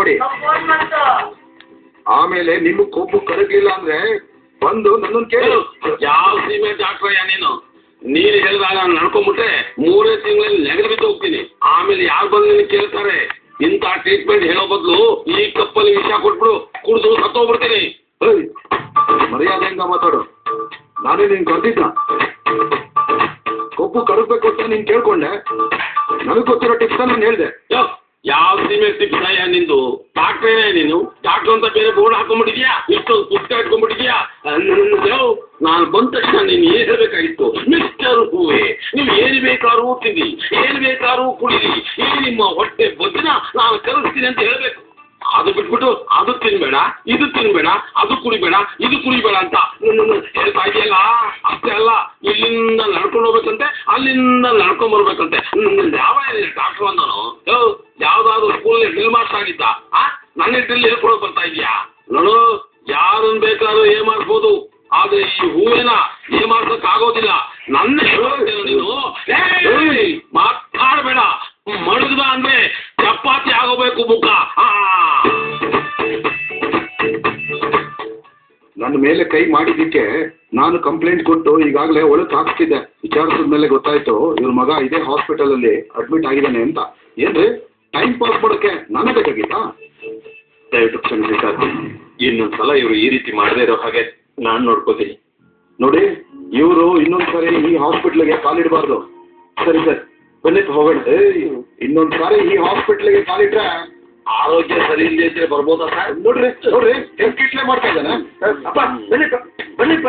ಕೊಡಿ. ಆಮೇಲೆ ನಿಮ್ಗೆ ಕೊಬ್ಬು ಕರಗಲಿಲ್ಲ ಅಂದ್ರೆ ಬಂದು ನನ್ನನ್ನು ಕೇಳು. ಯಾವ ಸೀಮೆ ಡಾಕ್ಟ್ರಯ್ಯ ನೀನು ಹೇಳಿದಾಗ ನಾನು ನಡ್ಕೊಂಡ್ಬಿಟ್ರೆ 3ನೇ ತಿಂಗಳಲ್ಲಿ ನೆಗದು ಬಿದ್ದು ಹೋಗ್ತೀನಿ. ಆಮೇಲೆ ಯಾರು ಬಂದು ನಿನ್ನ ಕೇಳ್ತಾರೆ. ಇಂಥ ಟ್ರೀಟ್ಮೆಂಟ್ ಹೇಳೋ ಬದಲು ಈ ಕಪ್ಪಲ್ಲಿ ವಿಷ ಕೊಟ್ಬಿಡು, ಕುಡಿದು ಸತ್ತೋಗ್ಬಿಡ್ತೀನಿ. ಮರ್ಯಾದೆಯಿಂದ ಮಾತಾಡು. ನಾನೇ ನೀನು ಕರೆದಿದ್ದ. ಕೊಬ್ಬು ಕರಗಬೇಕು ಅಂತ ನೀನು ಕೇಳ್ಕೊಂಡೆ. ನನಗೆ ಗೊತ್ತಿರೋ ಟಿಪ್ಸ್ ನಾನು ಹೇಳಿದೆ. ಯಾವ ಸೀಮೆ ಟಿಪ್ಸ್ ಅಯ್ಯ ನಿಂದು? ಡಾಕ್ಟ್ರೇನೇ ನೀನು? ಡಾಕ್ಟ್ರ್ ಅಂತ ಬೇರೆ ಬೋರ್ಡ್ ಹಾಕೊಂಡ್ಬಿಟ್ಟಿದ್ಯಾ? ಇಷ್ಟೊಂದು ಪುಸ್ತಕ ಇಟ್ಕೊಂಡ್ಬಿಟ್ಟಿದ್ಯಾ? ನಾನು ಬಂದ ತಕ್ಷಣ ನೀನು ಏನು ಹೇಳಬೇಕಾಗಿತ್ತು? ಮಿಸ್ಟರ್ ಹೂವೆ, ನೀವು ಏನು ಬೇಕಾದ್ರೂ ತಿನ್ನಿ, ಏನು ಬೇಕಾದ್ರೂ ಕುಡೀರಿ, ಈ ನಿಮ್ಮ ಹೊಟ್ಟೆ ಬೊಜ್ಜಿನ ನಾನು ಕಲಿಸ್ತೀನಿ ಅಂತ ಹೇಳಬೇಕು. ಅದು ಬಿಟ್ಬಿಟ್ಟು ಅದು ತಿನ್ಬೇಡ, ಇದು ತಿನ್ಬೇಡ, ಅದು ಕುಡಿಬೇಡ, ಇದು ಕುಡಿಬೇಡ ಅಂತ ಹೇಳ್ತಾ ಇದೆಯಲ್ಲ. ಅಷ್ಟೇ ಅಲ್ಲ, ಇಲ್ಲಿಂದ ನಡ್ಕೊಂಡು ಹೋಗ್ಬೇಕಂತೆ, ಅಲ್ಲಿಂದ ನಡ್ಕೊಂಡ್ ಬರ್ಬೇಕಂತೆ. ಯಾವ ಡಾಕ್ಟ್ರು ಅಂದನು? ಯಾವ್ದಾದ್ರು ಸ್ಕೂಲ್ ಡ್ರಿಲ್ ಮಾಸ್ಟರ್ ಆಗಿದ್ದ? ನನ್ನ ಡ್ರಿಲ್ ಹೇಳ್ಕೊಡೋಕೆ ಬರ್ತಾ ಇದೆಯಾ? ನೋಡು, ಯಾರನ್ನು ಬೇಕಾದ್ರೂ ಏನ್ ಮಾಡ್ಬೋದು, ಆದ್ರೆ ಈ ಹೂವಿನ ಏನ್ ಮಾಡ್ಸಕ್ ಆಗೋದಿಲ್ಲ. ನನ್ನ ನೀನು ಮಾತಾಡಬೇಡ. ಮಡಗದ ಅಂದ್ರೆ ಚಪಾತಿ ಆಗೋಬೇಕು ಮುಖ. ನನ್ನ ಮೇಲೆ ಕೈ ಮಾಡಿದ್ದಕ್ಕೆ ನಾನು ಕಂಪ್ಲೇಂಟ್ ಕೊಟ್ಟು ಈಗಾಗಲೇ ಒಳಗೆ ಹಾಕ್ತಿದ್ದೆ. ವಿಚಾರಿಸಿದ ಮೇಲೆ ಗೊತ್ತಾಯ್ತು ಇವ್ರ ಮಗ ಇದೇ ಹಾಸ್ಪಿಟಲ್ ಅಲ್ಲಿ ಅಡ್ಮಿಟ್ ಆಗಿದ್ದಾನೆ ಅಂತ. ಏನ್ರಿ ಟೈಮ್ ಪಾಸ್ ಮಾಡೋಕ್ಕೆ ನಾನೇ ಬೇಕಾಗಿತ್ತಾ? ದಯವಿಟ್ಟು ಕ್ಷಮಿಸಿ ಸರ್. ಇನ್ನೊಂದ್ಸಲ ಇವರು ಈ ರೀತಿ ಮಾಡದೇ ಇರೋ ಹಾಗೆ ನಾನು ನೋಡ್ಕೋತೀನಿ. ನೋಡಿ, ಇವರು ಇನ್ನೊಂದ್ಸರಿ ಈ ಹಾಸ್ಪಿಟ್ಲಿಗೆ ಕಾಲಿಡಬಾರ್ದು. ಸರಿ ಸರ್, ಬನ್ನಿ ಹೋಗೋಣ. ಇನ್ನೊಂದ್ ಸಾರಿ ಈ ಹಾಸ್ಪಿಟ್ಲಿಗೆ ಕಾಲಿಟ್ರೆ ಆರೋಗ್ಯ ಸರಿ ಇಲ್ಲದೆ ಇದ್ರೆ ಬರ್ಬೋದಾ ಸರ್? ನೋಡ್ರಿ ನೋಡ್ರಿ ಕಿಟ್ಲೆ ಮಾಡ್ತಾ ಇದ್ದಾನೆ. ಅಪ್ಪ ಬನ್ನಿಪ್ಪ, ಬನ್ನಿಪ್ಪ.